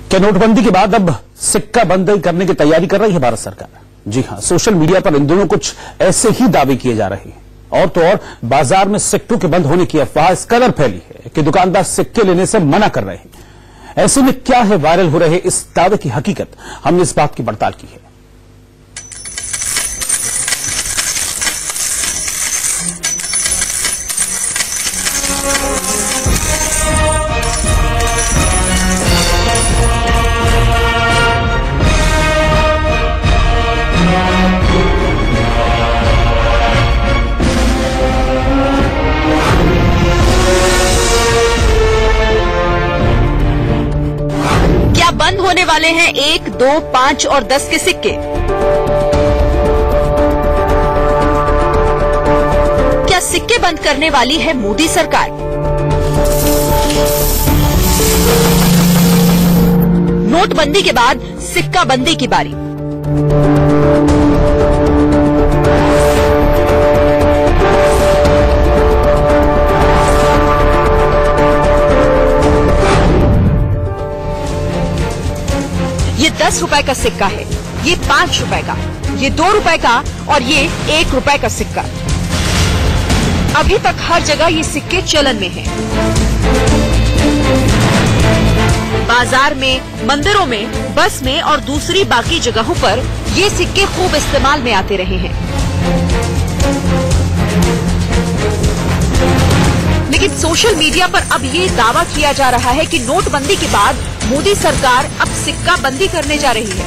क्या नोटबंदी के बाद अब सिक्का बंद करने की तैयारी कर रही है भारत सरकार? जी हां, सोशल मीडिया पर इन दिनों कुछ ऐसे ही दावे किए जा रहे हैं। और तो और बाजार में सिक्कों के बंद होने की अफवाह इस कदर फैली है कि दुकानदार सिक्के लेने से मना कर रहे हैं। ऐसे में क्या है वायरल हो रहे इस दावे की हकीकत? हमने इस बात की पड़ताल की है। बंद होने वाले हैं 1, 2, 5 और 10 के सिक्के। क्या सिक्के बंद करने वाली है मोदी सरकार? नोटबंदी के बाद सिक्का बंदी की बारी। ये 10 रुपए का सिक्का है, ये 5 रुपए का, ये 2 रुपए का और ये 1 रुपए का सिक्का। अभी तक हर जगह ये सिक्के चलन में हैं। बाजार में, मंदिरों में, बस में और दूसरी बाकी जगहों पर ये सिक्के खूब इस्तेमाल में आते रहे हैं। लेकिन सोशल मीडिया पर अब ये दावा किया जा रहा है कि नोटबंदी के बाद मोदी सरकार अब सिक्का बंदी करने जा रही है।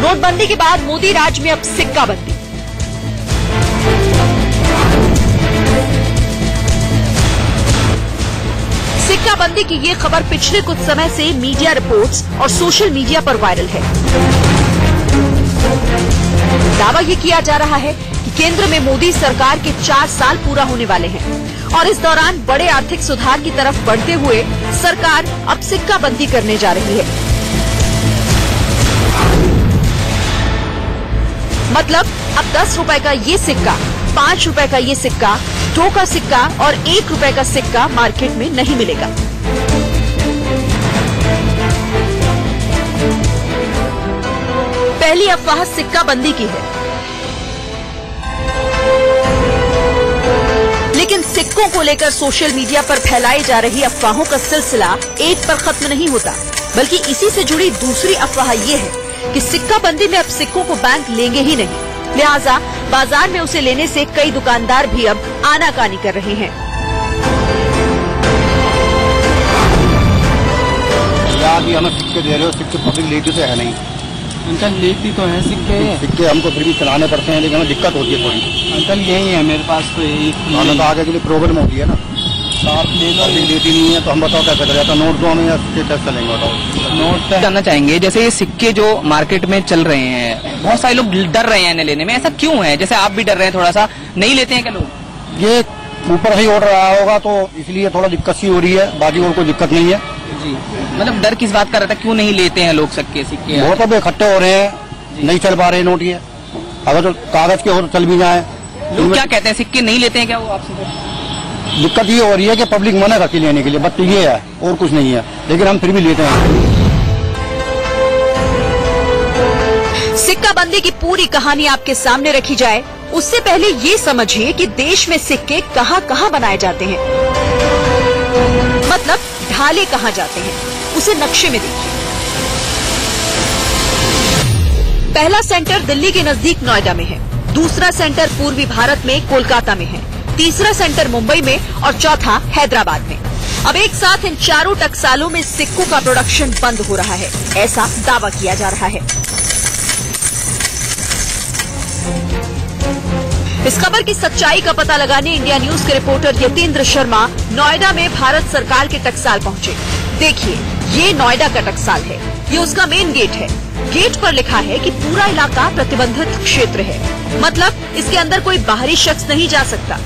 नोटबंदी के बाद मोदी राज में अब सिक्का बंदी। सिक्का बंदी की ये खबर पिछले कुछ समय से मीडिया रिपोर्ट्स और सोशल मीडिया पर वायरल है। दावा ये किया जा रहा है कि केंद्र में मोदी सरकार के 4 साल पूरा होने वाले हैं और इस दौरान बड़े आर्थिक सुधार की तरफ बढ़ते हुए सरकार अब सिक्का बंदी करने जा रही है। मतलब अब 10 रुपए का ये सिक्का, 5 रुपए का ये सिक्का, 2 का सिक्का और 1 रुपए का सिक्का मार्केट में नहीं मिलेगा। पहली अफवाह सिक्का बंदी की है, लेकिन सिक्कों को लेकर सोशल मीडिया पर फैलाई जा रही अफवाहों का सिलसिला एक पर खत्म नहीं होता, बल्कि इसी से जुड़ी दूसरी अफवाह ये है कि सिक्का बंदी में अब सिक्कों को बैंक लेंगे ही नहीं, लिहाजा बाजार में उसे लेने से कई दुकानदार भी अब आनाकानी कर रहे हैं। अभी हमें सिक्के दे रहे हो, सिक्के पब्लिक लेती तो है नहीं। अंकल लेती तो है सिक्के हमको फिर भी चलाने पड़ते हैं, लेकिन हमें दिक्कत होती है थोड़ी। अंकल यही है मेरे पास तो यही। हमें तो आगे के लिए प्रॉब्लम होती है ना, आप ले लो। पब्लिक लेती नहीं है तो हम बताओ कैसे करें? तो नोट दो हमें या सिक्के कैसे चलेंगे बताओ? नोट जानना चाहेंगे, जैसे ये सिक्के जो मार्केट में चल रहे हैं, बहुत सारे लोग डर रहे हैं इन्हें लेने में, ऐसा क्यों है? जैसे आप भी डर रहे हैं, थोड़ा सा नहीं लेते हैं क्या लोग? ये ऊपर ही उड़ रहा होगा तो इसलिए थोड़ा दिक्कत सी हो रही है, बाकी और कोई दिक्कत नहीं है जी। मतलब डर किस बात का रहता है, क्यों नहीं लेते हैं लोग सिक्के? बहुत अब इकट्ठे हो रहे हैं, नहीं चल पा रहे नोट। ये अगर तो कागज के हो तो चल भी जाए। लोग क्या कहते हैं, सिक्के नहीं लेते हैं क्या वो आपसे? दिक्कत ये हो रही है कि पब्लिक मना करती है लेने के लिए, बस तो ये है और कुछ नहीं है, लेकिन हम फिर भी लेते हैं। सिक्का बंदी की पूरी कहानी आपके सामने रखी जाए, उससे पहले ये समझिए कि देश में सिक्के कहाँ कहाँ बनाए जाते हैं, मतलब ढाले कहाँ जाते हैं, उसे नक्शे में देखिए। पहला सेंटर दिल्ली के नजदीक नोएडा में है, दूसरा सेंटर पूर्वी भारत में कोलकाता में है, तीसरा सेंटर मुंबई में और चौथा हैदराबाद में। अब एक साथ इन चारों टकसालों में सिक्कों का प्रोडक्शन बंद हो रहा है, ऐसा दावा किया जा रहा है। इस खबर की सच्चाई का पता लगाने इंडिया न्यूज के रिपोर्टर यतेंद्र शर्मा नोएडा में भारत सरकार के टकसाल पहुंचे। देखिए, ये नोएडा का टकसाल है, ये उसका मेन गेट है। गेट पर लिखा है कि पूरा इलाका प्रतिबंधित क्षेत्र है, मतलब इसके अंदर कोई बाहरी शख्स नहीं जा सकता।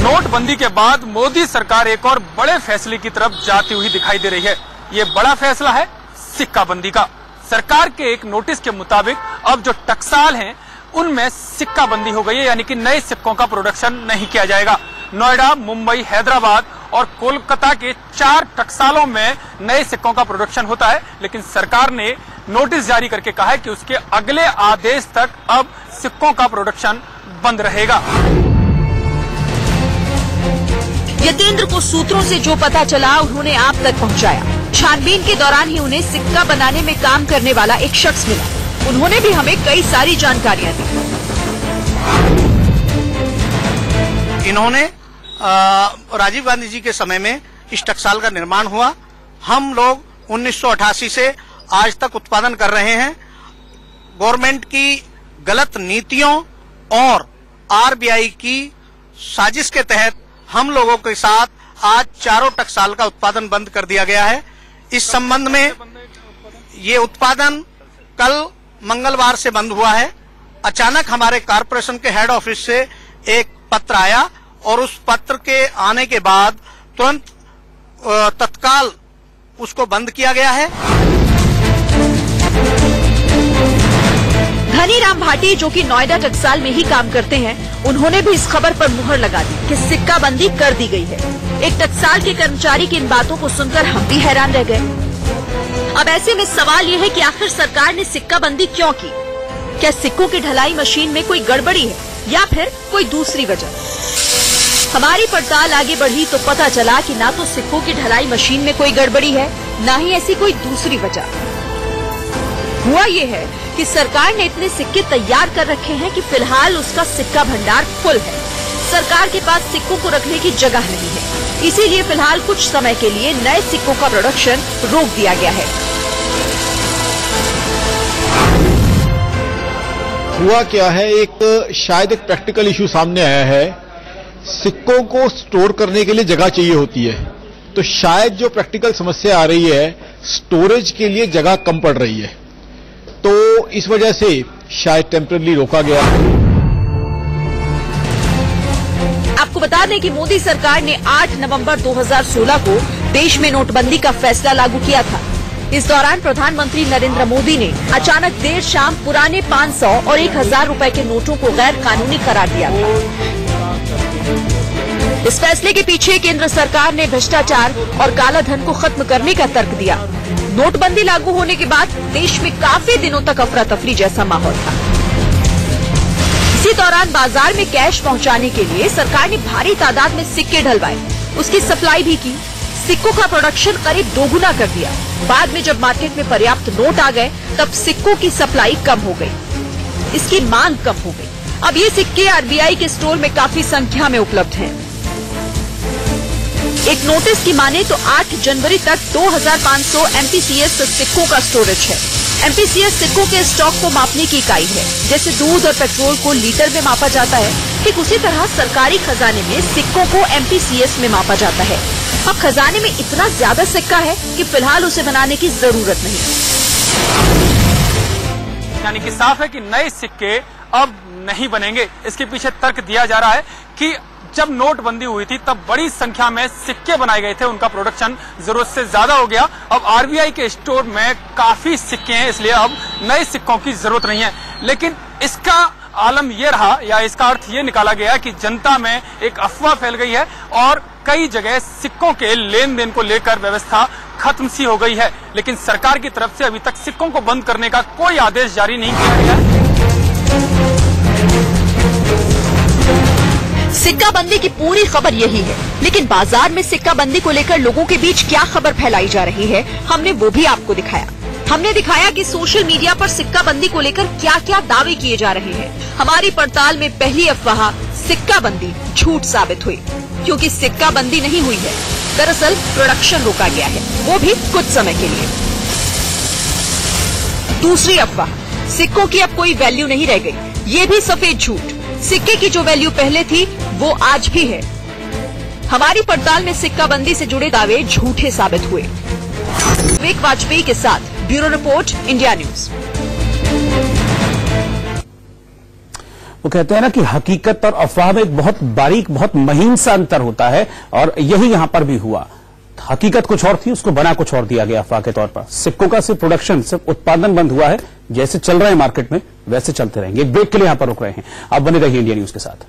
नोटबंदी के बाद मोदी सरकार एक और बड़े फैसले की तरफ जाती हुई दिखाई दे रही है। ये बड़ा फैसला है सिक्का बंदी का। सरकार के एक नोटिस के मुताबिक अब जो टकसाल हैं उनमें सिक्का बंदी हो गई है, यानी कि नए सिक्कों का प्रोडक्शन नहीं किया जाएगा। नोएडा, मुंबई, हैदराबाद और कोलकाता के 4 टकसालों में नए सिक्कों का प्रोडक्शन होता है, लेकिन सरकार ने नोटिस जारी करके कहा है कि उसके अगले आदेश तक अब सिक्कों का प्रोडक्शन बंद रहेगा। यतेंद्र को सूत्रों से जो पता चला उन्होंने आप तक पहुंचाया। छानबीन के दौरान ही उन्हें सिक्का बनाने में काम करने वाला एक शख्स मिला। उन्होंने भी हमें कई सारी जानकारियां दी। इन्होंने राजीव गांधी जी के समय में इस टकसाल का निर्माण हुआ। हम लोग 1988 से आज तक उत्पादन कर रहे हैं। गवर्नमेंट की गलत नीतियों और आरबीआई की साजिश के तहत हम लोगों के साथ आज चारों टकसाल का उत्पादन बंद कर दिया गया है। इस संबंध में ये उत्पादन कल मंगलवार से बंद हुआ है। अचानक हमारे कॉर्पोरेशन के हेड ऑफिस से एक पत्र आया और उस पत्र के आने के बाद तुरंत तत्काल उसको बंद किया गया है। धनीराम भाटी, जो कि नोएडा टकसाल में ही काम करते हैं, उन्होंने भी इस खबर पर मुहर लगा दी कि सिक्का बंदी कर दी गई है। एक टकसाल के कर्मचारी की इन बातों को सुनकर हम भी हैरान रह गए। अब ऐसे में सवाल यह है कि आखिर सरकार ने सिक्का बंदी क्यों की? क्या सिक्कों की ढलाई मशीन में कोई गड़बड़ी है या फिर कोई दूसरी वजह? हमारी पड़ताल आगे बढ़ी तो पता चला कि ना तो सिक्कों की ढलाई मशीन में कोई गड़बड़ी है, ना ही ऐसी कोई दूसरी वजह। हुआ ये है कि सरकार ने इतने सिक्के तैयार कर रखे हैं कि फिलहाल उसका सिक्का भंडार फुल है। सरकार के पास सिक्कों को रखने की जगह नहीं है, इसीलिए फिलहाल कुछ समय के लिए नए सिक्कों का प्रोडक्शन रोक दिया गया है। हुआ क्या है, एक शायद एक प्रैक्टिकल इश्यू सामने आया है। सिक्कों को स्टोर करने के लिए जगह चाहिए होती है, तो शायद जो प्रैक्टिकल समस्या आ रही है, स्टोरेज के लिए जगह कम पड़ रही है, तो इस वजह से शायद टेम्परेरी रोका गया। आपको बता दें कि मोदी सरकार ने 8 नवंबर 2016 को देश में नोटबंदी का फैसला लागू किया था। इस दौरान प्रधानमंत्री नरेंद्र मोदी ने अचानक देर शाम पुराने 500 और 1000 रुपए के नोटों को गैर कानूनी करार दिया था। इस फैसले के पीछे केंद्र सरकार ने भ्रष्टाचार और काला धन को खत्म करने का तर्क दिया। नोटबंदी लागू होने के बाद देश में काफी दिनों तक अफरा तफरी जैसा माहौल था। इसी दौरान बाजार में कैश पहुंचाने के लिए सरकार ने भारी तादाद में सिक्के ढलवाए, उसकी सप्लाई भी की। सिक्कों का प्रोडक्शन करीब दोगुना कर दिया। बाद में जब मार्केट में पर्याप्त नोट आ गए, तब सिक्कों की सप्लाई कम हो गई, इसकी मांग कम हो गई। अब ये सिक्के आरबीआई के स्टोर में काफी संख्या में उपलब्ध हैं। एक नोटिस की माने तो 8 जनवरी तक 2500 एमपीसीएस सिक्कों का स्टोरेज है। एमपीसीएस सिक्कों के स्टॉक को मापने की इकाई है। जैसे दूध और पेट्रोल को लीटर में मापा जाता है, ठीक उसी तरह सरकारी खजाने में सिक्कों को एमपीसीएस में मापा जाता है। अब खजाने में इतना ज्यादा सिक्का है कि फिलहाल उसे बनाने की जरूरत नहीं। यानी कि साफ है कि नए सिक्के अब नहीं बनेंगे। इसके पीछे तर्क दिया जा रहा है कि जब नोटबंदी हुई थी तब बड़ी संख्या में सिक्के बनाए गए थे, उनका प्रोडक्शन जरूरत से ज्यादा हो गया। अब आरबीआई के स्टोर में काफी सिक्के हैं, इसलिए अब नए सिक्कों की जरूरत नहीं है। लेकिन इसका आलम यह रहा, या इसका अर्थ ये निकाला गया कि जनता में एक अफवाह फैल गई है और कई जगह सिक्कों के लेन देन को लेकर व्यवस्था खत्म सी हो गई है। लेकिन सरकार की तरफ से अभी तक सिक्कों को बंद करने का कोई आदेश जारी नहीं किया गया है। सिक्का बंदी की पूरी खबर यही है, लेकिन बाजार में सिक्का बंदी को लेकर लोगों के बीच क्या खबर फैलाई जा रही है, हमने वो भी आपको दिखाया। हमने दिखाया कि सोशल मीडिया पर सिक्का बंदी को लेकर क्या क्या दावे किए जा रहे हैं। हमारी पड़ताल में पहली अफवाह सिक्का बंदी झूठ साबित हुई, क्योंकि सिक्का बंदी नहीं हुई है। दरअसल प्रोडक्शन रोका गया है, वो भी कुछ समय के लिए। दूसरी अफवाह, सिक्कों की अब कोई वैल्यू नहीं रह गई, ये भी सफेद झूठ। सिक्के की जो वैल्यू पहले थी वो आज भी है। हमारी पड़ताल में सिक्का बंदी से जुड़े दावे झूठे साबित हुए। विवेक वाजपेयी के साथ ब्यूरो रिपोर्ट, इंडिया न्यूज। वो कहते हैं ना कि हकीकत और अफवाह में एक बहुत बारीक, बहुत महीन सा अंतर होता है, और यही यहां पर भी हुआ। हकीकत कुछ और थी, उसको बना कुछ और दिया गया अफवाह के तौर पर। सिक्कों का सिर्फ प्रोडक्शन, सिर्फ उत्पादन बंद हुआ है। जैसे चल रहे हैं मार्केट में वैसे चलते रहेंगे। एक ब्रेक के लिए यहां पर रुक रहे हैं, आप बने रहिए इंडिया न्यूज के साथ।